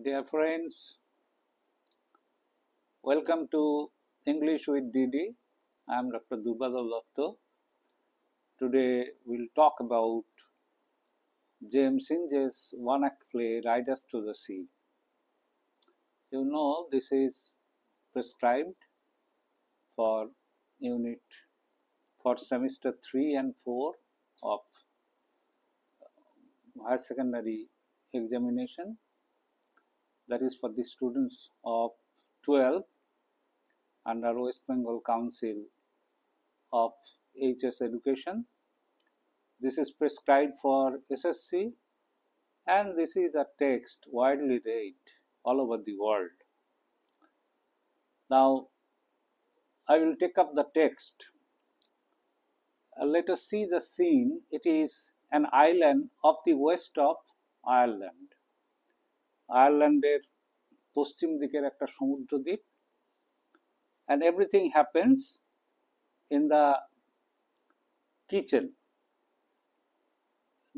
Dear friends, welcome to English with DD. I am Dr. Durbadal Dotto. Today we'll talk about James Inge's one-act play Riders to the Sea. You know this is prescribed for unit for semester 3 and 4 of higher secondary examination, that is for the students of 12 under West Bengal Council of HS Education. This is prescribed for SSC, and this is a text widely read all over the world. Now, I will take up the text. Let us see the scene. It is an island of the west of Ireland. আয়ারল্যান্ডের পশ্চিম দিকের একটা সমুদ্র দ্বীপ, and everything happens in the kitchen.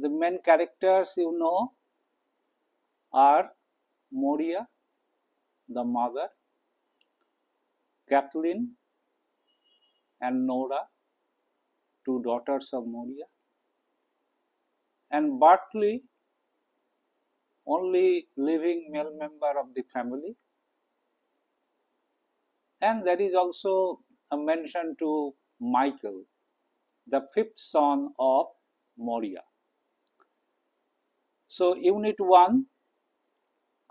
The main characters are Moria, the mother, Kathleen and Nora, two daughters of Moria, and Bartley, only living male member of the family. And there is also a mention to Michael, the fifth son of Moria. So unit 1,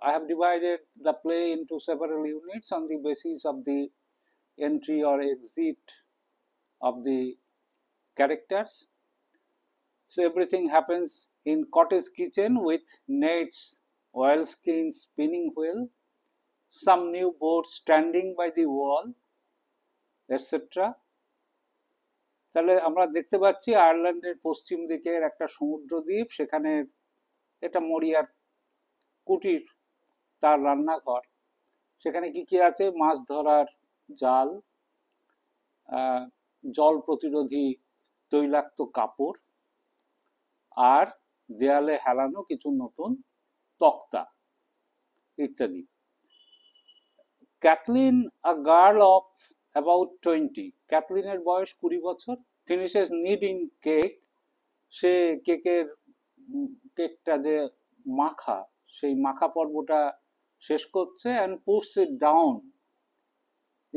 I have divided the play into several units on the basis of the entry or exit of the characters. So everything happens in cottage kitchen with nets, oilskin spinning wheel, some new boats standing by the wall, etc. তাহলে আমরা দেখতে পাচ্ছি আয়ারল্যান্ডের পশ্চিম দিকের একটা সমুদ্র দ্বীপ, সেখানে এটা মরিয়ার কুটির, তার রান্নাঘর। সেখানে কি কি আছে? মাছ ধরার জাল, জল প্রতিরোধী তৈলাক্ত কাপড়, আর দেয়ালে হেলানো কিছু নতুন তক্তা ইত্যাদি। Kathleen, a girl of about 20, ক্যাথলিনের বয়স 20 বছর, finishes kneading cake, সে কেকটা যে মাখা, সেই মাখা পর্বটা শেষ করছে, and puts it down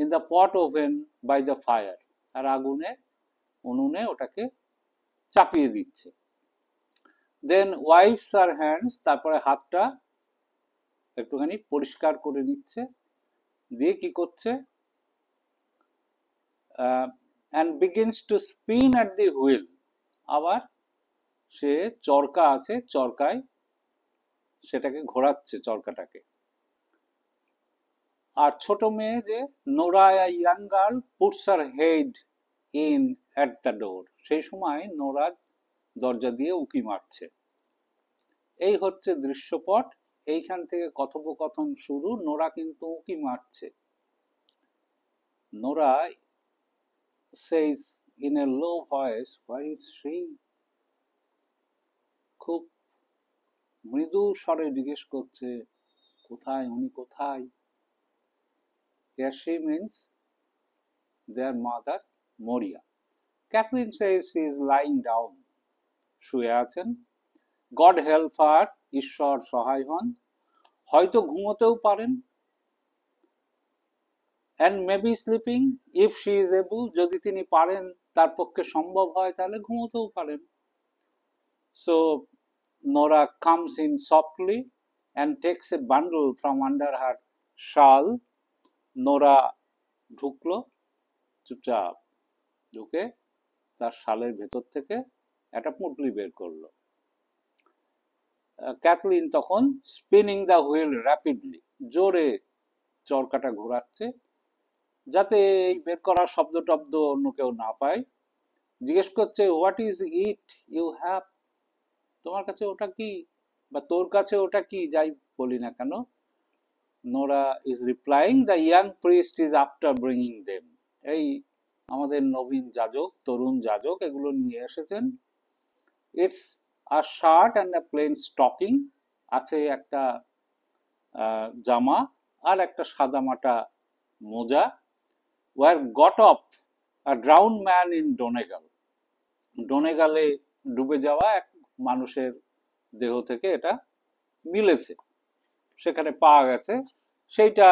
in the pot oven by the fire, আর উনুনে ওটাকে চাপিয়ে দিচ্ছে। Then wipes her hands, তারপরে হাতটা একটুখানি পরিষ্কার করে নিচ্ছে, দিয়ে কি করছে? And begins to spin at the wheel, আবার সে চরকা আছে, চরকায় সেটাকে ঘোরাচ্ছে, চরকাটাকে। আর ছোট মেয়ে যে Nora, a young girl, puts her head in at the door, সেই সময় নোরা দরজা দিয়ে উঁকি মারছে। এই হচ্ছে দৃশ্যপট, এইখান থেকে কথোপকথন শুরু। নোরা কিন্তু উঁকি মারছে। Nora says in a low voice, where is she? খুব মৃদু স্বরে জিজ্ঞেস করছে, কোথায়, উনি কোথায়? Here she means their mother Moria. Kathleen says she is lying down, শুয়ে আছেন। God help her, ঈশ্বর সহায় হন, হয়তো ঘুমোতেও পারেন। And maybe sleeping if she is able, যদি তিনি পারেন, তার পক্ষে সম্ভব হয়, তাহলে ঘুমোতেও পারেন। So Nora comes in softly and takes a bundle from under her shawl. Nora ঢুকলো চুপচাপ, ঢুকে তার শালের ভেতর থেকে একটা পুঁটলি বের করলো। ক্যাথলিন তখন স্পিনিং দ্য হুইল র্যাপিডলি, জোরে চরকাটা ঘোরাচ্ছে, যাতে এই বের করার শব্দ টব্দ অন্য কেউ না পায়। জিজ্ঞেস করছে, what is it you have, তোমার কাছে ওটা কি, বা তোর কাছে ওটা কি, যাই বলি না কেন। Nora is replying, the young priest is after bringing them, এই আমাদের নবীন যাজক, তরুণ যাজক এগুলো নিয়ে এসেছেন। It's a shirt and a plain stocking, আছে একটা জামা আর একটা সাদামাটা মোজা। Were got off a drowned man in Donegal. ডোনেগালে ডুবে যাওয়া এক মানুষের দেহ থেকে এটা মিলেছে, সেখানে পাওয়া গেছে, সেইটা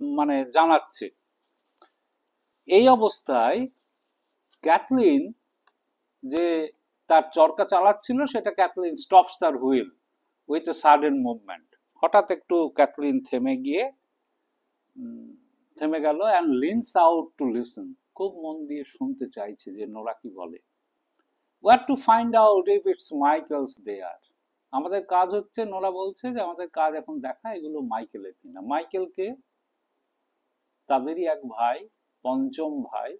মানে জানাচ্ছে। এই অবস্থায় ক্যাথলিন যে তার চরকা চালাচ্ছিল, সেটা ক্যাথলিন স্টপস তার wheel with a sudden movement. হঠাৎ একটু ক্যাথলিন থেমে গিয়ে থেমে গেল and leans out to listen. খুব মন দিয়ে শুনতে চাইছে যে নোরা কি বলে। We're to find out if it's Michael's there. আমাদের কাজ হচ্ছে, নোরা বলছে যে আমাদের কাজ এখন দেখা এগুলো মাইকেলের কিনা। মাইকেলকে তাদেরই এক ভাই, পঞ্চম ভাই,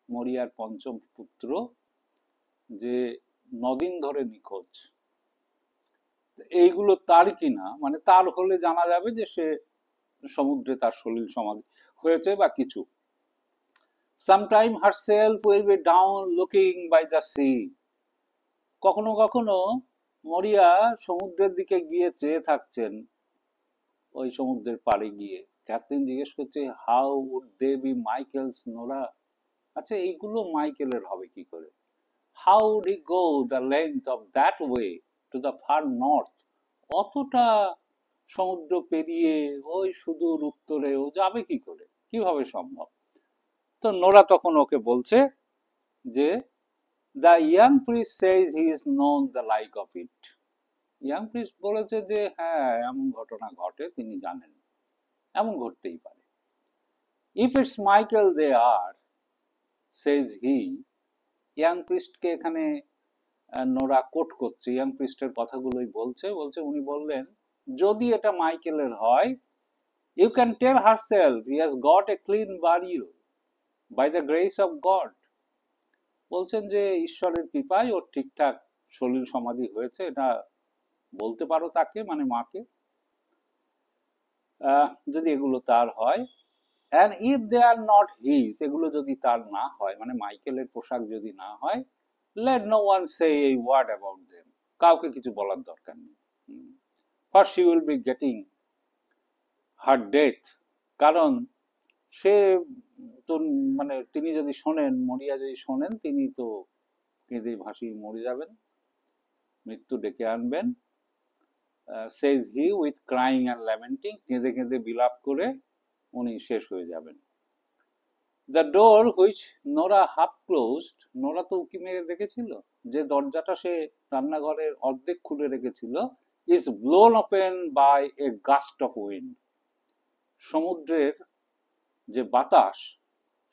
মরিয়ার পঞ্চম পুত্র, যে 9 দিন ধরে নিখোঁজ। এইগুলো তার কিনা, মানে তার হলে জানা যাবে যে সে সমুদ্রে তার সলিল সমাধি হয়েছে বা কিছু। Sometime herself will be down looking by the sea. কখনো কখনো মরিয়া সমুদ্রের দিকে গিয়ে চেয়ে থাকছেন, ওই সমুদ্রের পাড়ে গিয়ে। ক্যাথলিন জিজ্ঞেস করছে, how would they be Michael's Nora? আচ্ছা, এইগুলো মাইকেলের হবে কি করে? How would he go the length of that way to the far north? অতটা সমুদ্র পেরিয়ে ওই সুদূর উত্তরে ও যাবে কি করে, কিভাবে সম্ভব? তো নোরা তখন ওকে বলছে যে the young priest Sage he is known the like of it. Young priest বলেছে যে হ্যাঁ, এমন ঘটনা ঘটে, তিনি জানেন, এমন ঘটতেই পারে। If it's Michael they are, says he. Young প্রিস্টকে এখানে নোরা কোট করছে, ইয়াং প্রিস্টের কথাগুলোই বলছে। বলছে, উনি বললেন যদি এটা মাইকেলের হয়, you can tell herself he has got a clean burial by the grace of God. বলছেন যে ঈশ্বরের কৃপায় ওর ঠিকঠাক সলিল সমাধি হয়েছে, এটা বলতে পারো তাকে, মানে মাকে, যদি এগুলো তার হয়। And if they are not his, এগুলো যদি তার না হয়, মানে মাইকেলের পোশাক যদি না হয়, লেট নো ওয়ান সে এই ওয়ার্ড অ্যাবাউট দেম। কাউকে কিছু বলার দরকার নেই। For she will be getting her death. কারণ সে তো, মানে তিনি যদি শোনেন, মরিয়া যদি শোনেন, তিনি তো কেঁদে ভাসিয়ে মরে যাবেন, মৃত্যু ডেকে আনবেন। Says he with crying and lamenting, কেঁদে কেঁদে বিলাপ করে উনি শেষ হয়ে যাবেন। The door which Nora half closed, Nora তো উঁকি মেরে দেখেছিল, যে দরজাটা সে রান্নাঘরের অর্ধেক খুলে রেখেছিল, is blown open by a gust of wind. সমুদ্রের যে বাতাস,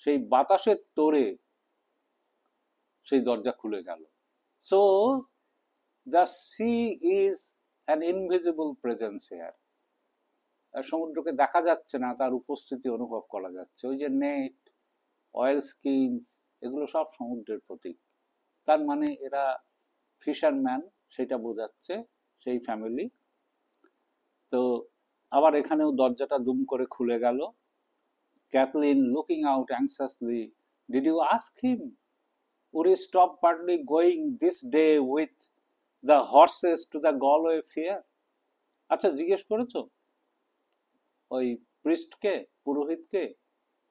সেই বাতাসের তোড়ে সেই দরজা খুলে গেল। So the sea is an invisible presence here. সমুদ্রকে দেখা যাচ্ছে না, তার উপস্থিতি অনুভব করা যাচ্ছে। ওই যে নেট, অয়েল স্কিনস, এগুলো সব সমুদ্রের প্রতীক। তার মানে এরা ফিশারম্যান, সেটা বোঝাচ্ছে সেই ফ্যামিলি। তো আবার এখানেও দরজাটা দুম করে খুলে গেল। Kathleen looking out anxiously, did you ask him would he stop partly going this day with the horses to the Galway fair? আচ্ছা, জিজ্ঞেস করেছো ওই প্রিস্টকে, পুরোহিতকে,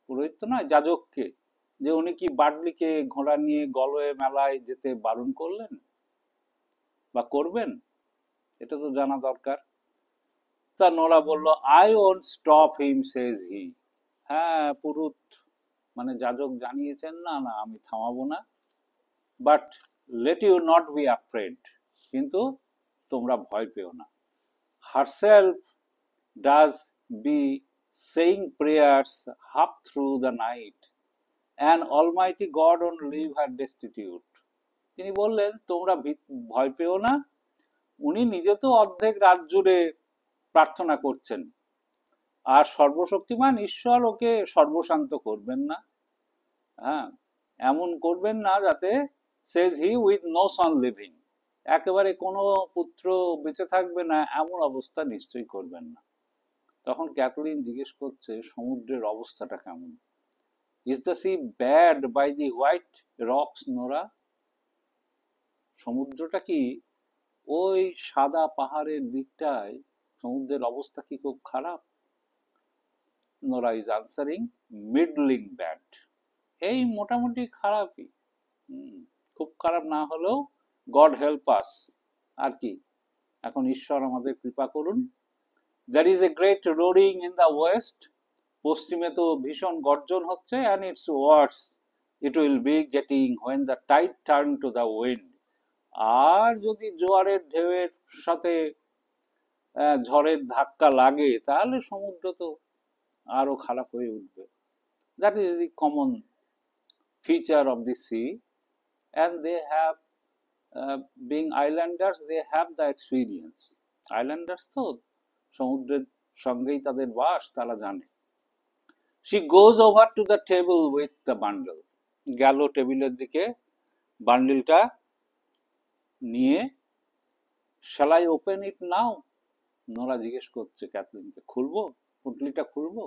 পুরোহিত তো নয়, যাজককে, যে উনি কি বার্ডলিকে ঘোড়া নিয়ে গলওয়ে মেলায় যেতে বারণ করলেন বা করবেন? এটা তো জানা দরকার। তা নোরা বলল, আই ওন্ট স্টপ হিম সেজ হি। হ্যাঁ, পুরোহিত মানে যাজক জানিয়েছেন, না না, আমি থামাবো না। But let you not be afraid, কিন্তু তোমরা ভয় পেও না। Herself does be saying prayers half through the night and almighty God won't leave her destitute. তিনি বললেন, তোমরা ভয় পেও না, উনি নিজে তো অর্ধেক রাত জুড়ে প্রার্থনা করছেন, আর সর্বশক্তিমান ঈশ্বর ওকে সর্বশান্ত করবেন না। হ্যাঁ, এমন করবেন না যাতে, says he with no son living, একেবারে কোনো পুত্র বেঁচে থাকবে না, এমন অবস্থা নিশ্চয়ই করবেন না। তখন ক্যাথলিন জিজ্ঞেস করছে, সমুদ্রের অবস্থাটা কেমন? Is the sea bad by the white rocks Nora? সমুদ্রটা কি ওই সাদা পাহাড়ের দিকটায় সমুদ্রের অবস্থা কি খুব খারাপ? Nora is answering meddling bad. এই মোটামুটি খারাপই। খুব খারাপ না হলেও গড হেল্প আস, আর কি, এখন ঈশ্বর আমাদের কৃপা করুন। There is a great roaring in the west. পশ্চিমে তো ভীষণ গর্জন হচ্ছে, and it's worse it will be getting when the tide turn to the wind. আর যদি জোয়ারের ঢেউয়ের সাথে ঝড়ের ধাক্কা লাগে তাহলে সমুদ্র তো আরো খারাপ হয়ে উঠবে। That is the common feature of the sea, and they have being islanders, they have the experience. Islanders তো সমুদ্রের সঙ্গেই তাদের বাস, তারা জানে। She goes over to the table with the bundle. গেল টেবিলের দিকে বান্ডিলটা নিয়ে। Shall I open it now? Nora জিজ্ঞেস করছে ক্যাথলিনকে, খুলবো, পুঁটলিটা খুলবো?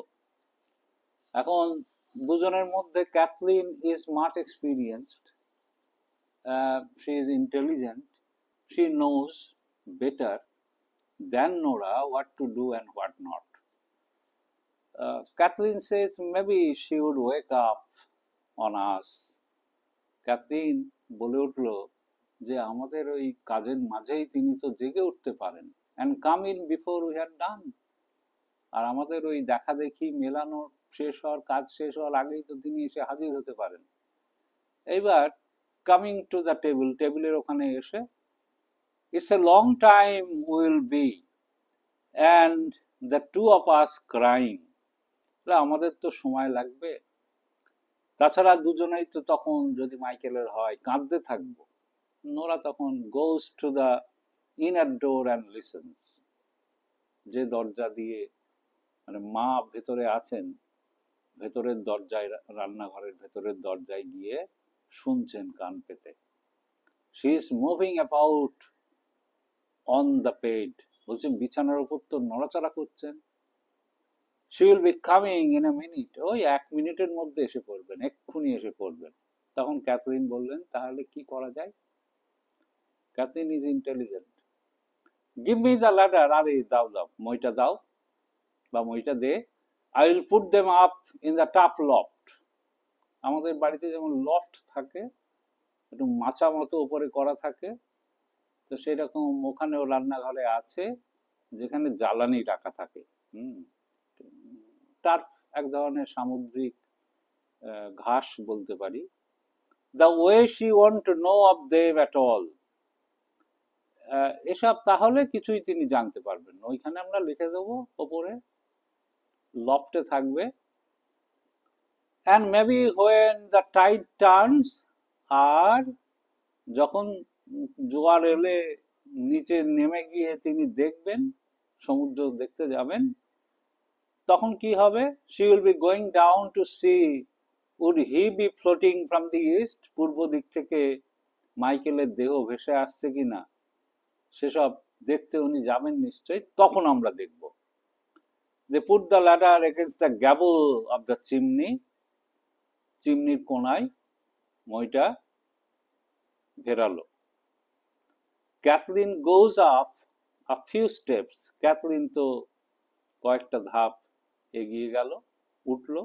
এখন দুজনের মধ্যে Kathleen is much experienced. She is intelligent. She knows better than Nora what to do and what not. Kathleen says maybe she would wake up on us. Kathleen বলে উঠলো যে আমাদের ওই কাজের মাঝেই তিনি তো জেগে উঠতে পারেন, and come in before we had done. আর আমাদের ওই দেখা দেখি মেলানো শেষ হওয়ার, কাজ শেষ হওয়ার আগেই তো তিনি এসে হাজির হতে পারেন। এইবার কামিং টু দ্য টেবিল, টেবিলের ওখানে এসে, it's a long time will be and the two of us crying. আমাদের তো সময় লাগবে, তাছাড়া দুজনেই তো তখন যদি মাইকেলের হয় কাঁদতে থাকবো। নোরা তখন goes to the inner door and listens. যে দরজা দিয়ে, মানে মা ভেতরে আছেন, ভেতরের দরজায়, রান্নাঘরের ভেতরের দরজায় গিয়ে শুনছেন কান পেতে। She is moving about on the bed. বলছেন বিছানার উপর তো নড়াচড়া করছেন। She will be coming in a minute. ওই 1 মিনিটের মধ্যে এসে পড়বেন, এক্ষুনি এসে পড়বেন। তখন ক্যাথলিন বললেন, তাহলে কি করা যায়? Kathleen is intelligent. Give me the ladder. আরে দাও দাও, মইটা দাও বা মইটা দে। I will put them up in the top loft. আমাদের বাড়িতে যেমন লফট থাকে, একটু মাচা মতো উপরে করা থাকে, তো সেরকম ওখানেও রান্নাঘরে আছে, যেখানে জ্বালানি রাখা থাকে। টার্ফ এক ধরনের সামুদ্রিক ঘাস বলতে পারি। The way she want to know of them at all. এসব তাহলে কিছুই তিনি জানতে পারবেন না। ওইখানে আমরা লিখে দেবো ওপরে, লফটে থাকবে। And maybe when the tide turns, আর যখন জোয়ার এলে নিচে নেমে গিয়ে তিনি দেখবেন, সমুদ্র দেখতে যাবেন, তখন কি হবে? She will be going down to see would he be floating from the east. পূর্ব দিক থেকে মাইকেলের দেহ ভেসে আসছে কিনা সেসব দেখতে উনি যাবেন নিশ্চয়ই, তখন আমরা দেখব। They put the ladder against the gable of the chimney. চিমনির কোনায় মইটা ভেরালো। Kathleen goes up a few steps. Kathleen তো কয়েকটা ধাপ এগিয়ে গেল, উঠলো,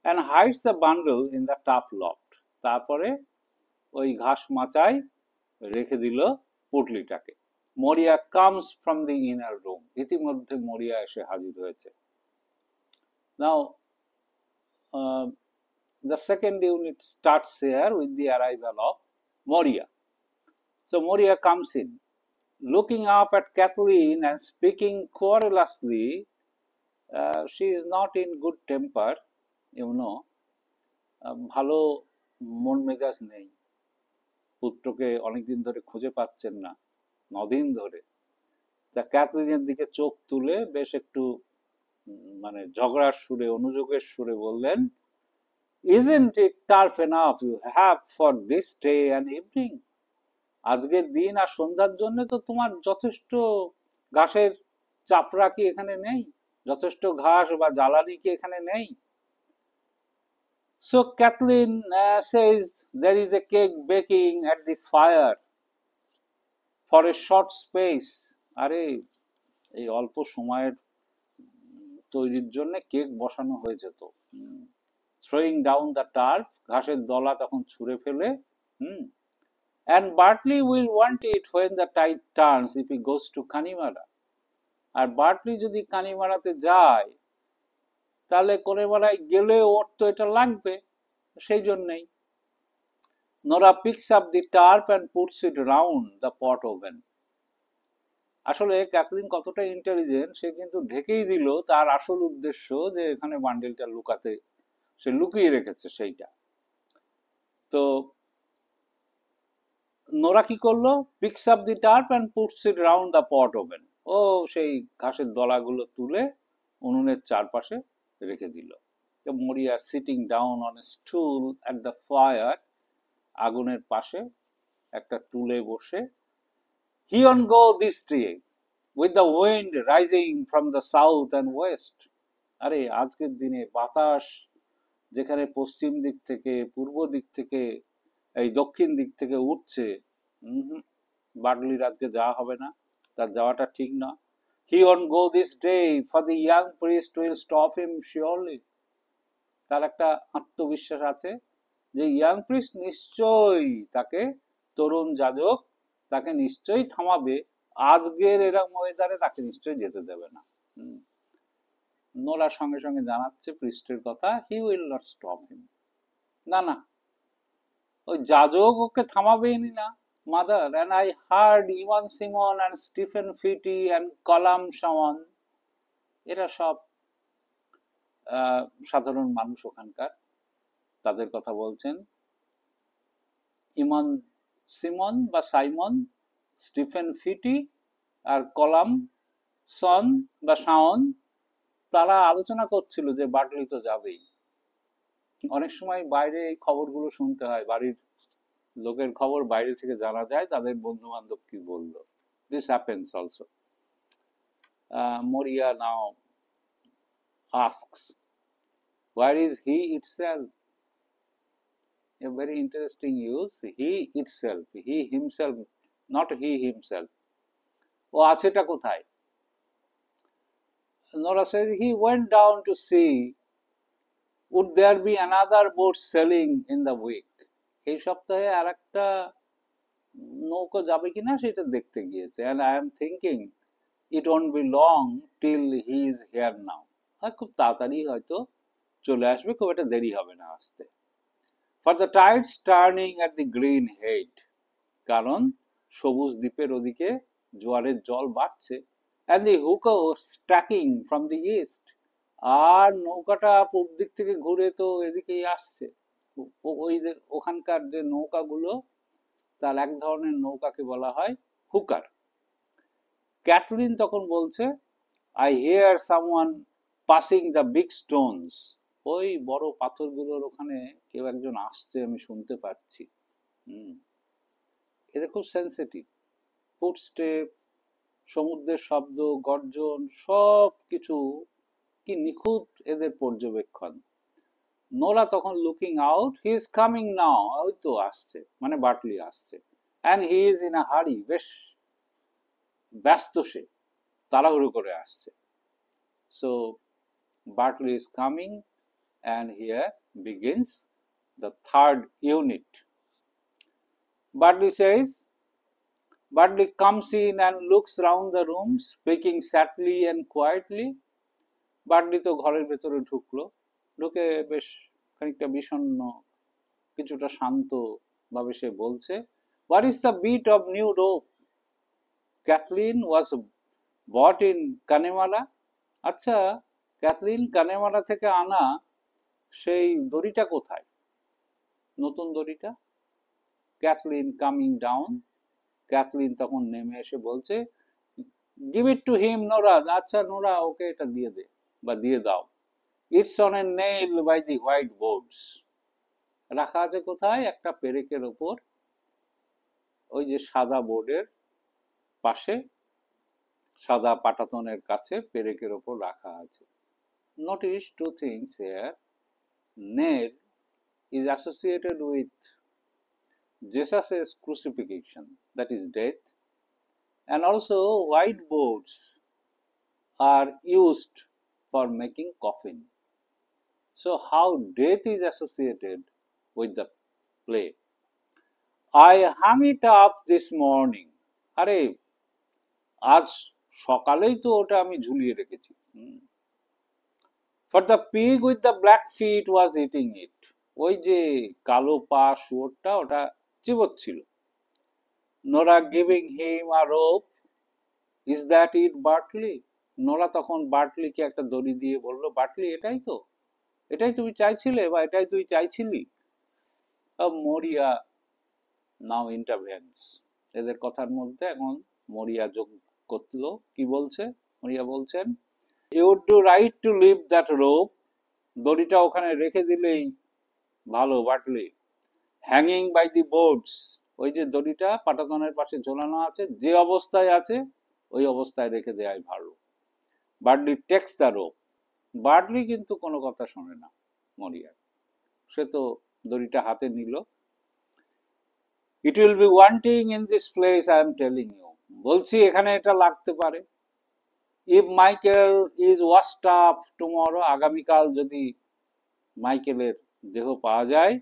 and hides the bundle in the top loft. তারপরে ওই ঘাস মাচায় রেখে দিল পুটলিটাকে। মরিয়া comes from the inner room. ইতিমধ্যে মরিয়া এসে হাজির হয়েছে। Now the second unit starts here with the arrival of Moria. So Moria comes in, looking up at Kathleen and speaking querulously. She is not in good temper, you know. ভালো মন মেজাজ নেই। পুত্রকে অনেকদিন ধরে খুঁজে পাচ্ছেন না, 9 দিন ধরে। তা ক্যাথলিনের দিকে চোখ তুলে বেশ একটু মানে ঝগড়ার সুরে, অনুযোগের সুরে বললেন, Isn't it tough enough you have for this day and evening? আজকের দিন আর সন্ধ্যার জন্য তো তোমার যথেষ্ট ঘাসের চাপড়া কি এখানে নেই? যথেষ্ট ঘাস বা জ্বালানি কি এখানে নেই? So Kathleen says there is a cake baking at the fire for a short space. আরে এই অল্প সময়ের তৈরির জন্য কেক বসানো হয়েছে তো। থ্রোয়িং ডাউন দ্য টার্ফ, ঘাসের দলা তখন ছুঁড়ে ফেলে। Hmm and Bartley will want it when the tide turns if he goes to Connemara. আর বার্টলি যদি কানিমারাতে যায়, তাহলে কোনেমারায় গেলে ওর তো এটা লাগবে, সেই জন্যই। Nora peaks up the turf and puts it round the pot oven. আসলে ক্যাথলিন কতটা ইন্টেলিজেন্ট, সে কিন্তু ঢেকেই দিল তার আসল উদ্দেশ্য, যে এখানে বান্ডিলটা লুকাতে, সে লুকিয়ে রেখেছে সেইটা। তো নোরা কি করলো? Picks up the turf and puts it round the pot oven. ও সেই ঘাসের দলাগুলো তুলে উনুনের চারপাশে রেখে দিল। Maurya sitting down on a stool at the fire, আগুনের পাশে একটা টুলে বসে। He on go this tree with the wind rising from the south and west. আরে আজকের দিনে বাতাস যেখানে পশ্চিম দিক থেকে, পূর্ব দিক থেকে, এই দক্ষিণ দিক থেকে উঠছে, বার্টলির আজকে যাওয়া হবে না, তার যাওয়াটা ঠিক না। হি won't go this day, for the young priest will stop him surely. তার একটা আত্মবিশ্বাস আছে যে ইয়াং প্রিস্ট নিশ্চয়ই তাকে, তরুণ যাজক তাকে নিশ্চয়ই থামাবে, আজকের এরকম ওয়েদারে তাকে নিশ্চয়ই যেতে দেবে না। নোরা সঙ্গে সঙ্গে জানাচ্ছে প্রিস্টের কথা, he will not stop him. না না, ওই যাজক ওকে থামাবেই না, mother. And I heard Evan Simon and Stephen Pheety and Colum Shawn, এরা সব সাধারণ মানুষ ওখানকার, তাদের কথা বলছেন। ইমান সিমন বা সাইমন, স্টিফেন ফিটি আর কলাম সন বা শাওন, তারা আলোচনা করছিল যে বার্টলি তো যাবেই। অনেক সময় বাইরে এই খবরগুলো শুনতে হয়, বাড়ির লোকের খবর বাইরে থেকে জানা যায়, তাদের বন্ধু বান্ধব কি বললো। This happens also. Moria now asks, where is he itself? A very interesting use, he itself, he himself, not he himself. ও আছেটা কোথায়? Nora says he went down to see would there be another boat sailing in the week. এই সপ্তাহে আর একটা নৌকা যাবে কিনা সেটা দেখতে গিয়েছে। And I am thinking it won't be long till he is here now. খুব তাড়াতাড়ি হয়তো চলে আসবে, খুব একটা দেরি হবে না আসতে। For the tides turning at the green head, কারণ সবুজ দ্বীপের ওদিকে জোয়ারের জল বাড়ছে। And the hookah was tracking from the east, আর নৌকাটা পূর্ব দিক থেকে ঘুরে তো এদিকেই আসছে। ওই যে ওখানকার যে নৌকাগুলো, তার এক ধরনের নৌকাকে বলা হয় হুকার। ক্যাথলিন তখন বলছে, I hear someone passing the big stones. ওই বড় পাথরগুলোর ওখানে কেউ একজন আসছে, আমি শুনতে পাচ্ছি। এরা খুব সেন্সিটিভ। ফুটস্টেপ, সমুদ্রের শব্দ, গর্জন, সব কিছু কি নিখুঁত এদের পর্যবেক্ষণ। নোরা তখন looking out, he is coming now, ওই তো আসছে, মানে বার্টলি আসছে। And he is in a হারি, বেশ ব্যস্ত, সে তাড়াহুড়ো করে আসছে। So Bartley is coming, and here begins the third unit. Bartley comes in and looks round the room, speaking sadly and quietly. Bartley তো ঘরের ভেতরে ঢুকলো, ঢুকে বেশ খানিকটা বিষণ্ণ, কিছুটা শান্ত ভাবে সে বলছে, What is the beat of new rope? Kathleen was bought in Connemara. আচ্ছা, ক্যাথলিন কানেমারা থেকে আনা সেই দড়িটা কোথায়, নতুন দড়িটা? ক্যাথলিন কামিং ডাউন, ক্যাথলিন তখন নেমে এসে বলছে, give it to him Nora. আচ্ছা নোরা, ওকে এটা দিয়ে দে বা দিয়ে দাও। It's on a nail by the white boards, রাখা আছে কোথায়? একটা পেরেকের ওপর, ওই যে সাদা বোর্ডের পাশে, সাদা পাটাতনের কাছে পেরেকের ওপর রাখা আছে। Notice two things here. Nail is associated with Jesus' crucifixion, that is death, and also white boards are used for making coffin. So how death is associated with the play? I hung it up this morning. আরে আজ সকালেই তো ওটা আমি ঝুলিয়ে রেখেছি। For the pig with the black feet was eating it. ওই যে কালো পা শুয়োরটা ওটা চিবোচ্ছিল। Nora giving him a rope. Is that it, Bartley? Nora তখন বার্টলিকে একটা দড়ি দিয়ে বলল, বার্টলি এটাই তো, এটাই তুমি চাইছিলে বা এটাই তুই চাইছিলি? মরিয়া নাও ইন্টারভেন্স। এদের কথার মধ্যে এখন মরিয়া যোগ করলো। কি বলছে? মরিয়া বলছেন, you would do right to leave that rope. দড়িটা ওখানে রেখে দিলেই ভালো Bartley. Hanging by the boards. ওই যে দড়িটা পাটাতনের পাশে ঝোলানো আছে, যে অবস্থায় আছে ওই অবস্থায় রেখে দেওয়াই ভালো। Bartley text the rope. Bartley কিন্তু কোনো কথা শোনে না মরিয়ার। সে তো দড়িটা হাতে নিল। It will be wanting in this place, I am telling you. বলছি এখানে এটা লাগতে পারে। If Michael is washed up tomorrow, আগামীকাল যদি মাইকেলের দেহ পাওয়া যায়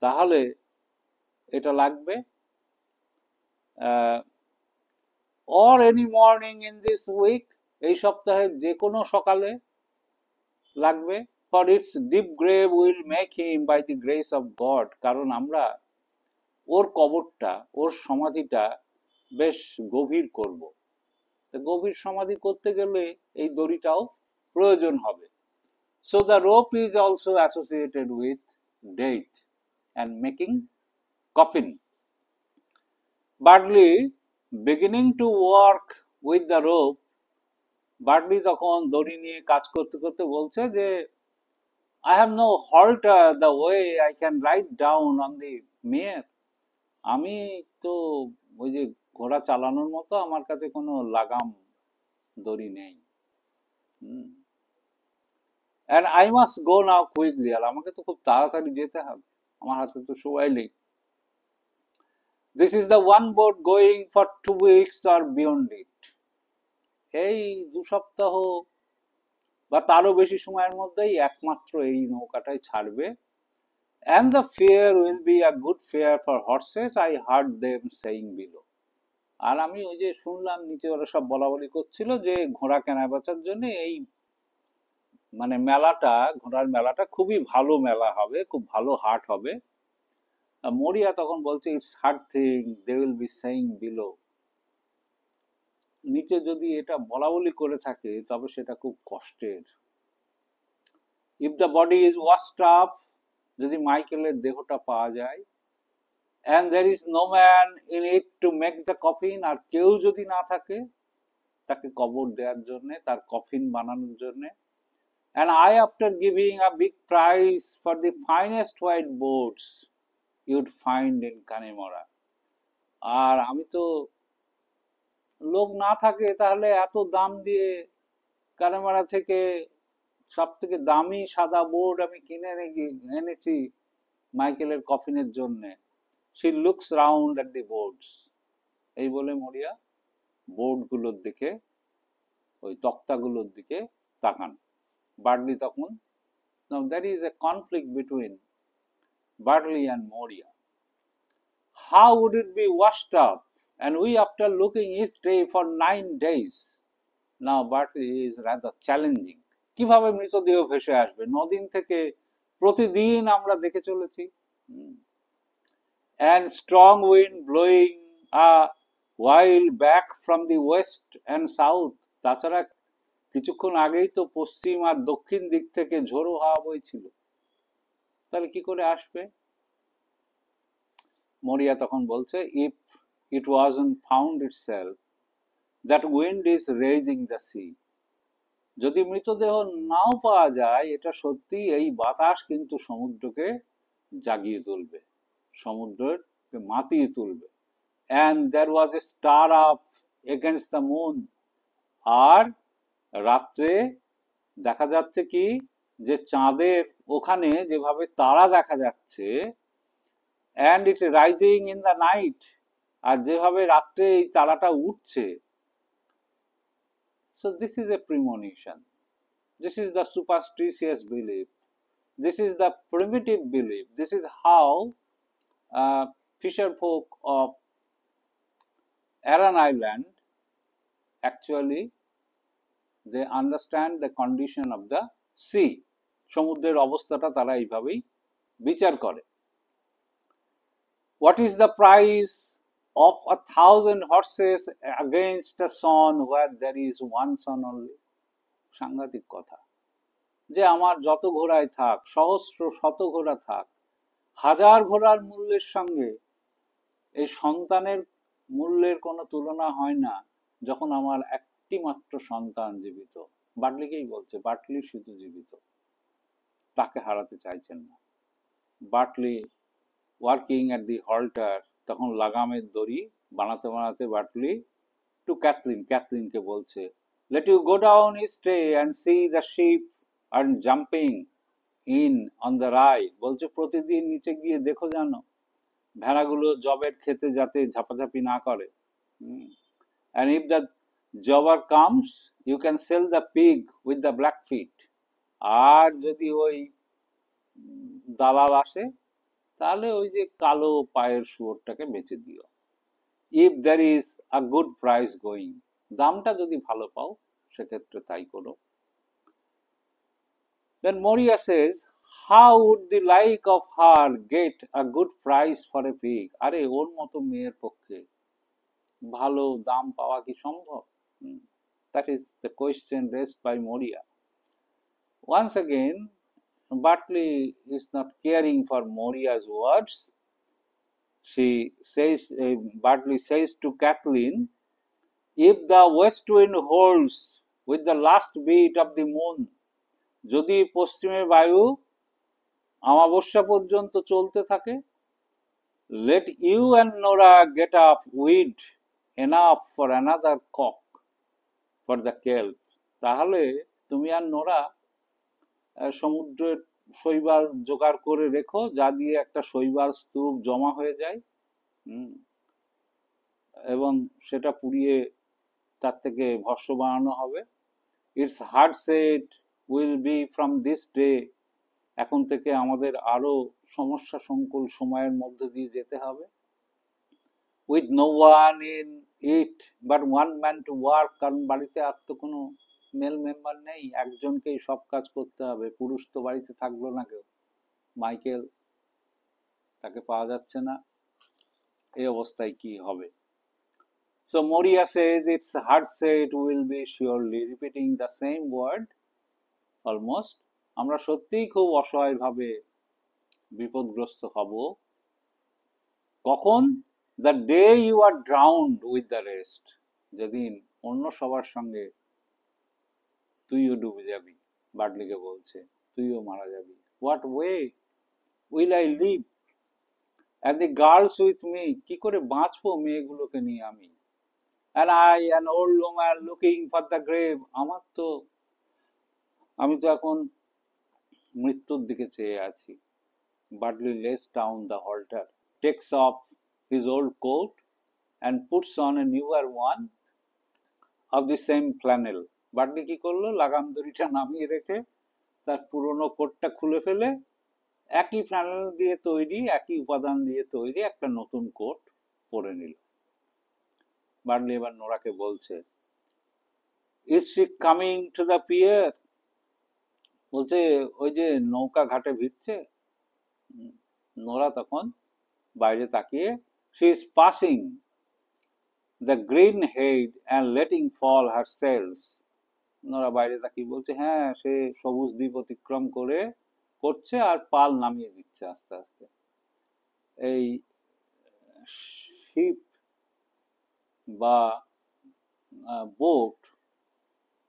তাহলে এটা লাগবে। Or any morning in this week, এই সপ্তাহের যে কোনো সকালে লাগবে। For it's deep grave will make him by the grace of God, কারণ আমরা ওর কবরটা, ওর সমাধিটা বেশ গভীর করব। গভীর সমাধি করতে গেলে এই দড়িটাও প্রয়োজন হবে। So the rope is also associated with death and making coffin. Bartley beginning to work with the rope. Bartley তখন দড়ি নিয়ে কাজ করতে করতে বলছে যে, I have no halter the way I can ride down on the mare. আমি তো ওই যে ঘোড়া চালানোর মতো আমার কাছে কোনো লাগাম দড়ি নেই। And I must go now quickly. আর আমাকে তো খুব তাড়াতাড়ি যেতে হবে, আমার হাতে তো সময় নেই। This is the one boat going for 2 weeks or beyond it. এই 2 সপ্তাহ বা তারও বেশি সময়ের মধ্যেই একমাত্র এই নৌকাটাই ছাড়বে। And the fare will be a good fare for horses, I heard them saying below. আর আমি ওই যে শুনলাম নিচে ওরা সব বলা বলি করছিল যে ঘোড়া কেনা বেচার জন্য এই মানে মেলাটা, ঘোড়ার মেলাটা খুবই ভালো মেলা হবে, খুব ভালো হাট হবে। মরিয়া তখন বলছে, it's hard thing they will be saying below. নিচে যদি এটা বলা বলি করে থাকে তবে সেটা খুব কষ্টের। If the body is washed up, যদি মাইকেলের দেহটা পাওয়া যায়, and there is no man in it to make the coffin, আর কেউ যদি না থাকে তাকে কবর দেওয়ার জন্য, তার কফিন বানানোর জন্য, and I, after giving a big price for the finest white boards you'd find in Connemara, আর আমি তো লোক না থাকে তাহলে এত দাম দিয়ে কানেমারা থেকে সব থেকে দামি সাদা বোর্ড আমি কিনে এনেছি মাইকেলের কফিনের জন্য। She looks round at the boards. এই বলে মরিয়া বোর্ডগুলোর দিকে, ওই তক্তাগুলোর দিকে তাকান। বার্টলি তখন, now there is a conflict between Bartley and Moria. How would it be washed up? And we, after looking each day for 9 days. Now Bartley is rather challenging. কিভাবে মৃতদেহ ভেসে আসবে? 9 দিন থেকে প্রতিদিন আমরা দেখে চলেছি। And strong wind blowing a while back from the west and south. তাছাড়া কিছুক্ষণ আগেই তো পশ্চিম আর দক্ষিণ দিক থেকে ঝোড়ো হাওয়া বইছিল, তাহলে কি করে আসবে? মরিয়া তখন বলছে, if it wasn't found itself, that wind is raising the sea. যদি মৃতদেহ নাও পাওয়া যায়, এটা সত্যি, এই বাতাস কিন্তু সমুদ্রকে জাগিয়ে তুলবে, সমুদ্রকে মাতিয়ে তুলবে। And there was a star up against the moon. আর রাত্রে দেখা যাচ্ছে কি, যে চাঁদের ওখানে যেভাবে তারা দেখা যাচ্ছে, and it rising in the night, আর যেভাবে রাত্রে এই তারাটা উঠছে, So this is a premonition. This is the superstitious belief. This is the primitive belief. This is how fisher folk of Aran Island actually they understand the condition of the sea. সমুদ্রের অবস্থাটা তারা এইভাবেই বিচার করে। What is the price of 1,000 horses against a son where there is one son only? সাংঘাতিক কথা যে আমার যত ঘোড়ায় থাক, সহস্র শত ঘোড়া থাক, হাজার ঘোড়ার মূল্যের সঙ্গে এই সন্তানের মূল্যের কোনো তুলনা হয় না যখন আমার একটি মাত্র সন্তান জীবিত। বাটলিকেই বলছে, বাটলি শুধু জীবিত, তাকে হারাতে চাইছেন না। বাটলি ওয়ার্কিং এট দি হল্টার, তখন লাগামের দড়ি বানাতে বানাতে বাটলি টু ক্যাথলিনকে বলছে, let you go down each day and see the sheep and jumping in on the ride, বলছে প্রতিদিন নিচে গিয়ে দেখো জানো ভেড়াগুলো জবের খেতে যাতে ঝাপাঝাপি না করে। and if the jobber comes you can sell the pig with the black feet, আর যদি ওই দালাল আসে তাহলে ওই যে কালো পায়ের শুয়োরটাকে বেচে দিও। if there is a good price going, দামটা যদি ভালো পাও সেক্ষেত্রে তাই করো। Then Moria says, how would the like of her get a good price for a pig? আরে ওর মতো মেয়ের পক্ষে ভালো দাম পাওয়া কি সম্ভব? That is the question raised by Moria. Once again, Bartley is not caring for Moria's words. Bartley says to Kathleen, if the west wind holds with the last beat of the moon, যদি পশ্চিমের বায়ু অমাবস্যা পর্যন্ত চলতে থাকে, let you and Nora get up weed enough for another cock for the kelp, তাহলে তুমি আর Nora সমুদ্রের শৈবাল জোগাড় করে রেখো, যা দিয়ে একটা শৈবাল স্তূপ জমা হয়ে যায় এবং সেটা পুড়িয়ে তার থেকে ভস্য বানানো হবে। It's hard said will be from this day, এখন থেকে আমাদের আরো সমস্যা সংকুল সময়ের মধ্যে দিয়ে যেতে হবে। with no one in it but one man to work, কারণ বাড়িতে আর তো কোনো মেল মেম্বার নেই, একজনকেই সব কাজ করতে হবে। পুরুষ তো বাড়িতে থাকলো না কেউ, মাইকেল তাকে পাওয়া যাচ্ছে না, এই অবস্থায় কি হবে? So Moria says it's hard said will be surely, repeating the same word almost. আমরা সত্যিই খুব অসহায় ভাবে বিপদগ্রস্ত হব কখন? The day you are drowned with the rest, যেদিন অন্য সবার সঙ্গে তুইও ডুবে যাবি। বাটলিকে বলছে তুইও মারা যাবি। What way will I live and the girls with me, কি করে বাঁচবো মেয়েগুলোকে নিয়ে আমি? and I an old woman looking for the grave, আমি তো এখন মৃত্যুর দিকে চেয়ে আছি। Bartley lays down the halter, takes off his old coat and puts on a newer one of the same flannel. বাটলি কি করলো? লাগাম দড়িটা নামিয়ে রেখে তার পুরনো কোটটা খুলে ফেলে একই ফ্ল্যানেল দিয়ে তৈরি, একই উপাদান দিয়ে তৈরি একটা নতুন কোট পরে নিল। বাটলি এবার নোরাকে বলছে, is she coming to the pier? বলছে ওই যে নৌকা ঘাটে ভিড়ছে। নোরা তখন বাইরে তাকিয়ে, she is passing the green head and letting fall her sails. Nora বাইরে তাকিয়ে বলছে হ্যাঁ সে সবুজ দ্বীপ অতিক্রম করছে আর পাল নামিয়ে দিচ্ছে আস্তে আস্তে। এই শিপ বা বোট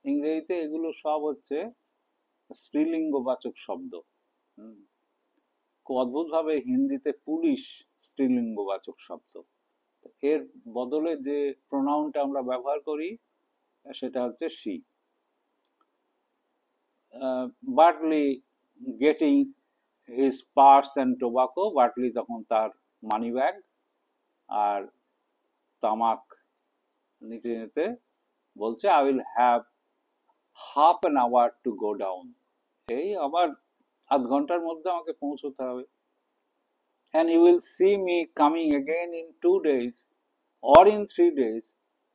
ইংরেজিতে এগুলো সব হচ্ছে স্ত্রীলিঙ্গবাচক শব্দ। খুব অদ্ভুত ভাবে হিন্দিতে পুলিশ স্ত্রীলিঙ্গবাচক শব্দ, এর বদলে যে প্রোনাউনটা আমরা ব্যবহার করি সেটা হচ্ছে she. Bartley getting his purse and tobacco, Bartley তখন তার মানি ব্যাগ আর তামাক নিতে নিতে বলছে, I will have half an hour to go down. এই আবার আধ ঘন্টার মধ্যে আমাকে পৌঁছতে হবে। And you will see me coming again in 2 days, or in 3 days,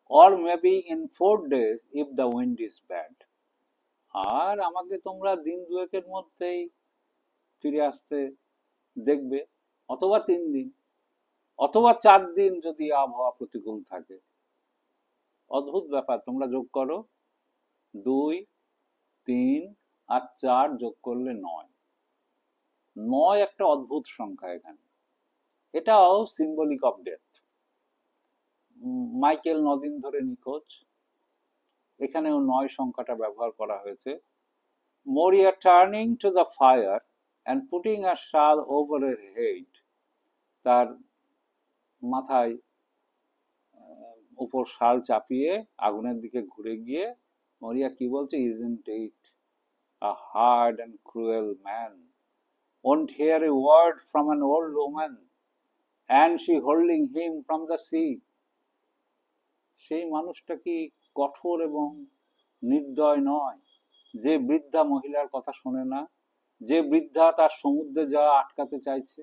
or maybe in 4 days if the wind is bad. আর আমাকে তোমরা দিন দুয়েকের মধ্যেই ফিরে আসতে দেখবে, অথবা 3 দিন, অথবা 4 দিন যদি আবহাওয়া প্রতিকূল থাকে। অদ্ভুত ব্যাপার, তোমরা যোগ করো, 2, 3 আর 4 যোগ করলে 9। 9 একটা অদ্ভুত সংখ্যা এখানে। এটাও সিম্বলিক অফ ডেথ। মাইকেল 9 দিন ধরে নিখোঁজ, এখানেও 9 সংখ্যাটা ব্যবহার করা হয়েছে। Maurya turning to the fire and putting a shawl over এর হেড, তার মাথায় উপর শাল চাপিয়ে আগুনের দিকে ঘুরে গিয়ে মরিয়া কি বলছে, isn't it a hard and cruel man, won't hear a word from an old woman, and she holding him from the sea. সেই মানুষটা কি কঠোর এবং নির্দয় নয়, যে বৃদ্ধা মহিলার কথা শোনে না, যে বৃদ্ধা তার সমুদ্রে যাওয়া আটকাতে চাইছে।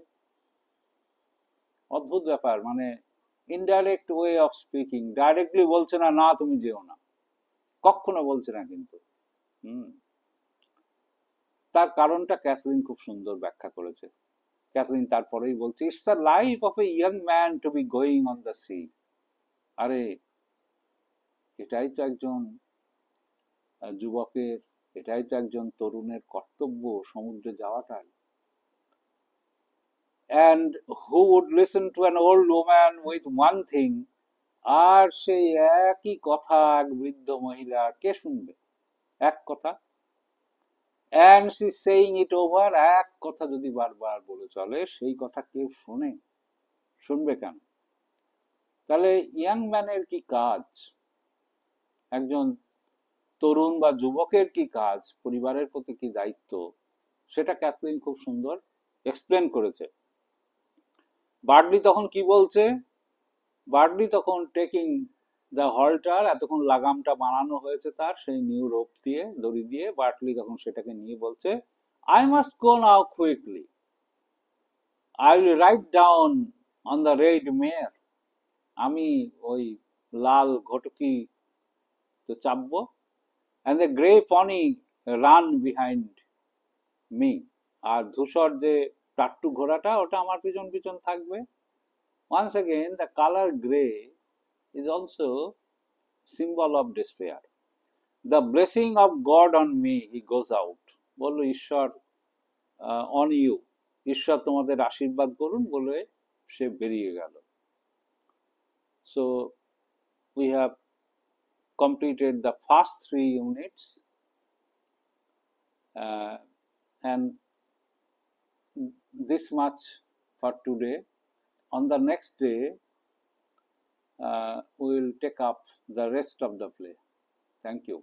অদ্ভুত ব্যাপার, মানে indirect way of speaking. Directly বলছে না, না তুমি যেও না, কখনো বলছে না কিন্তু। তার কারণটা ক্যাথলিন খুব সুন্দর ব্যাখ্যা করেছে। ক্যাথলিন তারপরেই বলছে, it's the life of a young man to be going on the sea. আরে এটাই তো একজন যুবকের, এটাই তো একজন তরুণের কর্তব্য, সমুদ্রে যাওয়াটাই। And who would listen to an old woman with one thing? আর সেই একই কথা এক বৃদ্ধ মহিলা কে শুনবে? এক কথা। And she saying it over, এক কথা যদি বারবার বলে চলে, সেই কথা কেউ শোনে? শুনবে কেন? তাহলে ইয়াং ম্যানের কি কাজ, একজন তরুণ বা যুবকের কি কাজ, পরিবারের প্রতি কি দায়িত্ব, সেটা ক্যাথলিন খুব সুন্দর এক্সপ্লেন করেছে। বার্ডলি তখন কি বলছে? বার্ডলি তখন টেকিং দ্য হল্টার, এতক্ষণ লাগামটা বানানো হয়েছে তার সেই নিউ রোপ দিয়ে, দড়ি দিয়ে, বার্টলি তখন সেটাকে নিয়ে বলছে, I must go now quickly, I will ride down on the red mare, আমি ওই লাল ঘটকি তো চাপবো, and the grey pony run behind me, আর ধূসর যে টাট্টু ঘোড়াটা ওটা আমার পিছন পিছন থাকবে। Once again the color grey is also symbol of despair. The blessing of God on me, he goes out, বললো ঈশ্বর on you, ঈশ্বর তোমাদের আশীর্বাদ করুন বলে সে বেরিয়ে গেল। So we have completed the first 3 units, and this much for today. On the next day we will take up the rest of the play. Thank you.